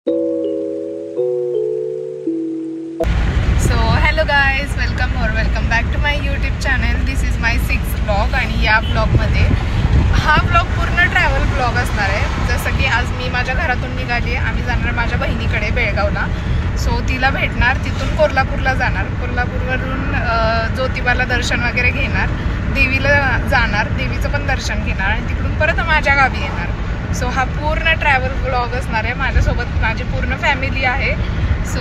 So hello guys, welcome back to my YouTube channel. This is my 6th blog. आणि या ब्लॉगमध्ये हा blog पूर्ण ट्रॅव्हल ब्लॉग असणार आहे. जसं की आज मी माझ्या घरातून निघाली. आम्ही जाणार माझ्या बहिणीकडे बेळगावला. सो तिला भेटणार, तिथून कोल्हापूरला जाणार. कोल्हापूरवरून ज्योतिबाला दर्शन वगैरे घेणार, देवीला जाणार, देवीचं पण दर्शन घेणार आणि तिकडून परत माझ्या गावी येणार. सो हा पूर्ण ट्रॅव्हल ब्लॉग असणार आहे. माझ्यासोबत माझी पूर्ण फॅमिली आहे. सो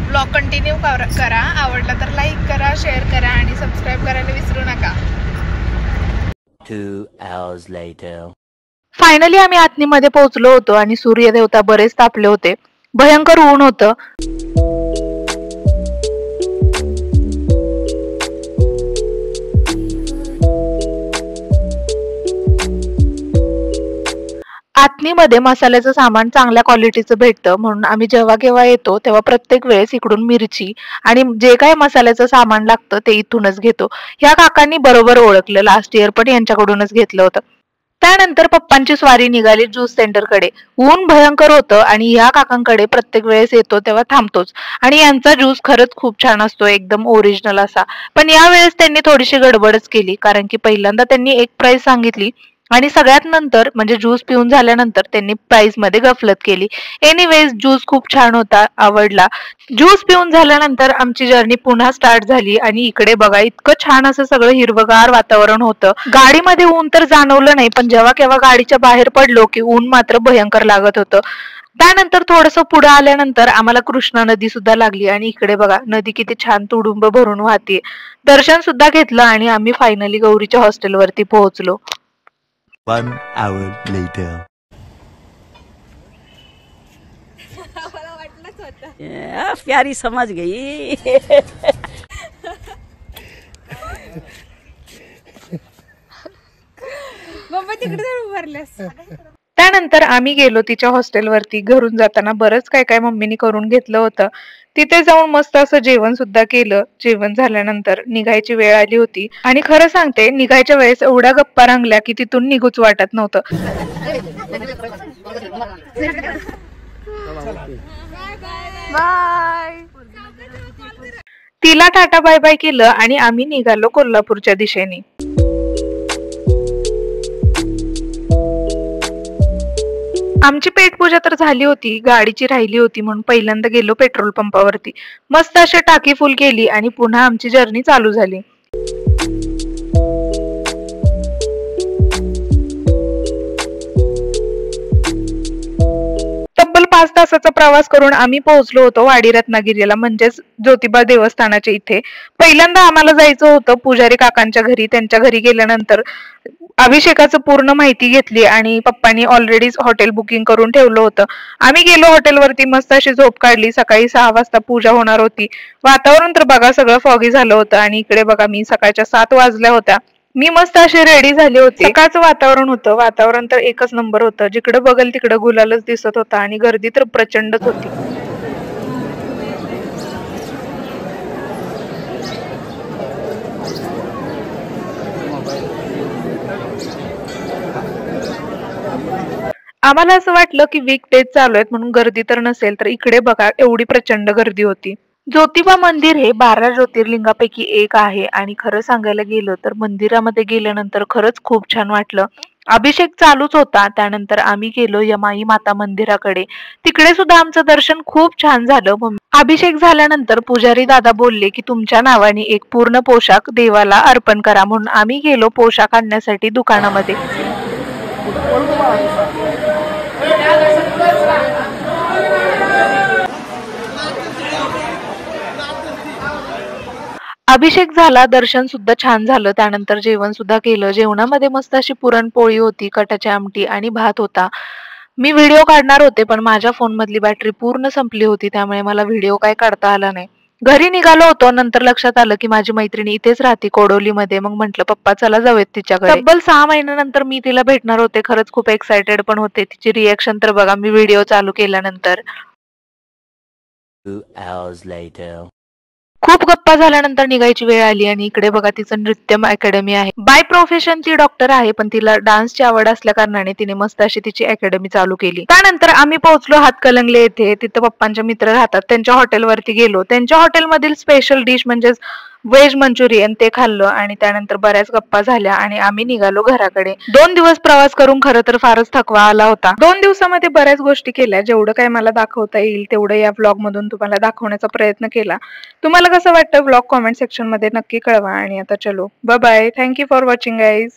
ब्लॉग कंटिन्यू करा. आवडला तर लाईक करा, शेअर करा आणि सबस्क्राईब करायला विसरू नका. 2 hours later. फायनली आम्ही आतनीमध्ये पोहोचलो होतो आणि सूर्यदेवता बरेच तापले होते. भयंकर ऊन होतं. आतनीमध्ये मसाल्याचं सामान चांगल्या क्वालिटीचं भेटतं, म्हणून आम्ही जेव्हा केव्हा येतो तेव्हा प्रत्येक वेळेस इकडून मिरची आणि जे काही मसाल्याचं सामान लागतं ते इथूनच घेतो. ह्या काकांनी बरोबर ओळखलं, लास्ट इयर पण यांच्याकडूनच घेतलं होतं. त्यानंतर पप्पांची स्वारी निघाली ज्यूस सेंटरकडे. ऊन भयंकर होतं आणि ह्या काकांकडे प्रत्येक वेळेस येतो तेव्हा थांबतोच. आणि यांचा ज्यूस खरंच खूप छान असतो, एकदम ओरिजिनल असा. पण यावेळेस त्यांनी थोडीशी गडबडच केली, कारण की पहिल्यांदा त्यांनी एक प्राइस सांगितली आणि सगळ्यात नंतर म्हणजे ज्यूस पिऊन झाल्यानंतर त्यांनी प्राइस मध्ये गफलत केली. एनिवेज ज्यूस खूप छान होता, आवडला. ज्यूस पिऊन झाल्यानंतर आमची जर्नी पुन्हा स्टार्ट झाली. आणि इकडे बघा, इतकं छान असं सगळं हिरवगार वातावरण होतं. गाडीमध्ये ऊन तर जाणवलं नाही, पण जेव्हा केव्हा गाडीच्या बाहेर पडलो की ऊन मात्र भयंकर लागत होतं. त्यानंतर थोडस पुढे आल्यानंतर आम्हाला कृष्णा नदी सुद्धा लागली. आणि इकडे बघा, नदी किती छान तुडुंब भरून वाहतीये. दर्शन सुद्धा घेतलं आणि आम्ही फायनली गौरीच्या हॉस्टेलवरती पोहोचलो. 1 hour later. प्यारी समझ गई. मम्मी तिकडे उभारल्यास. त्यानंतर आम्ही गेलो तिच्या हॉस्टेलवरती. घरून जाताना बरंच काय काय मम्मीने करून घेतलं होतं. तिथे जाऊन मस्त असं जेवण सुद्धा केलं. जेवण झाल्यानंतर निघायची वेळ आली होती आणि खरं सांगते, निघायच्या वेळेस एवढ्या गप्पा रंगल्या की तिथून निघूच वाटत नव्हतं. बाय. तिला टाटा बाय बाय केलं आणि आम्ही निघालो कोल्हापूरच्या दिशेने. आमची पेटपूजा तर झाली होती, गाडीची राहिली होती, म्हणून पहिल्यांदा गेलो पेट्रोल पंपावरती. मस्त अशी टाकी फुल केली आणि पुन्हा आमची जर्नी चालू झाली. तब्बल 5 तासाचा प्रवास करून आम्ही पोहोचलो होतो वाडी रत्नागिरीला, म्हणजेच ज्योतिबा देवस्थानाच्या इथे. पहिल्यांदा आम्हाला जायचं होतं पुजारी काकांच्या घरी. त्यांच्या घरी गेल्यानंतर अभिषेकाचं पूर्ण माहिती घेतली आणि पप्पांनी ऑलरेडीच हॉटेल बुकिंग करून ठेवलं होतं. आम्ही गेलो हॉटेलवरती, मस्त अशी झोप काढली. सकाळी 6 वाजता पूजा होणार होती. वातावरण तर बघा सगळं फॉगी झालं होतं. आणि इकडे बघा, मी सकाळच्या 7 वाजल्या होत्या. मी मस्त अशी रेडी झाली होती. सकाळचं वातावरण होतं, वातावरण तर एकच नंबर होतं. जिकडे बघल तिकडे गुलालच दिसत होता आणि गर्दी तर प्रचंडच होती. आम्हाला असं वाटलं की वीक डेज चालू आहेत म्हणून गर्दी तर नसेल, तर इकडे बघा एवढी प्रचंड गर्दी होती. ज्योतिबा मंदिर हे 12 ज्योतिर्लिंगापैकी एक आहे आणि खरं सांगायला गेलं तर मंदिरामध्ये गेल्यानंतर खरंच खूप छान वाटलं. अभिषेक चालूच होता. त्यानंतर आम्ही गेलो यमाई माता मंदिराकडे. तिकडे सुद्धा आमचं दर्शन खूप छान झालं. अभिषेक झाल्यानंतर पुजारी दादा बोलले की तुमच्या नावाने एक पूर्ण पोशाख देवाला अर्पण करा, म्हणून आम्ही गेलो पोशाख आणण्यासाठी दुकानामध्ये. अभिषेक झाला, दर्शन सुद्धा छान झालं. त्यानंतर जेवण सुद्धा केलं. जेवणामध्ये मस्त अशी पुरणपोळी होती, कटाची आमटी आणि भात होता. मी व्हिडिओ काढणार होते पण माझ्या फोन मधली बॅटरी पूर्ण संपली होती, त्यामुळे मला व्हिडिओ काय काढता आला नाही. घरी निघालो होतो. नंतर लक्षात आलं की माझी मैत्रिणी इथेच राहते कोडोलीमध्ये. मग म्हंटल पप्पा चला जाऊयात तिच्याकडे. तब्बल 6 महिन्यानंतर मी तिला भेटणार होते. खरंच खूप एक्सायटेड पण होते. तिची रिएक्शन तर बघा मी व्हिडिओ चालू केल्यानंतर. 2 hours later. खूप गप्पा झाल्यानंतर निघायची वेळ आली आणि इकडे बघा तिचं नृत्य अकॅडमी आहे. बाय प्रोफेशन ती डॉक्टर आहे, पण तिला डान्सची आवड असल्या कारणाने तिने मस्त अशी तिची अकॅडमी चालू केली. त्यानंतर आम्ही पोहोचलो हातकलंगले येथे. तिथं पप्पांचे मित्र राहतात, त्यांच्या हॉटेलवरती गेलो. त्यांच्या हॉटेलमधील स्पेशल डिश म्हणजेच व्हेज मंचुरियन ते खाल्लं आणि त्यानंतर बऱ्याच गप्पा झाल्या आणि आम्ही निघालो घराकडे. 2 दिवस प्रवास करून खरं तर फारच थकवा आला होता. 2 दिवसामध्ये बऱ्याच गोष्टी केल्या. जेवढं काही मला दाखवता येईल तेवढं या व्लॉग मधून तुम्हाला दाखवण्याचा प्रयत्न केला. तुम्हाला कसं वाटतं व्लॉग कमेंट सेक्शन मध्ये नक्की कळवा. आणि आता चलो bye bye. Thank you for watching guys.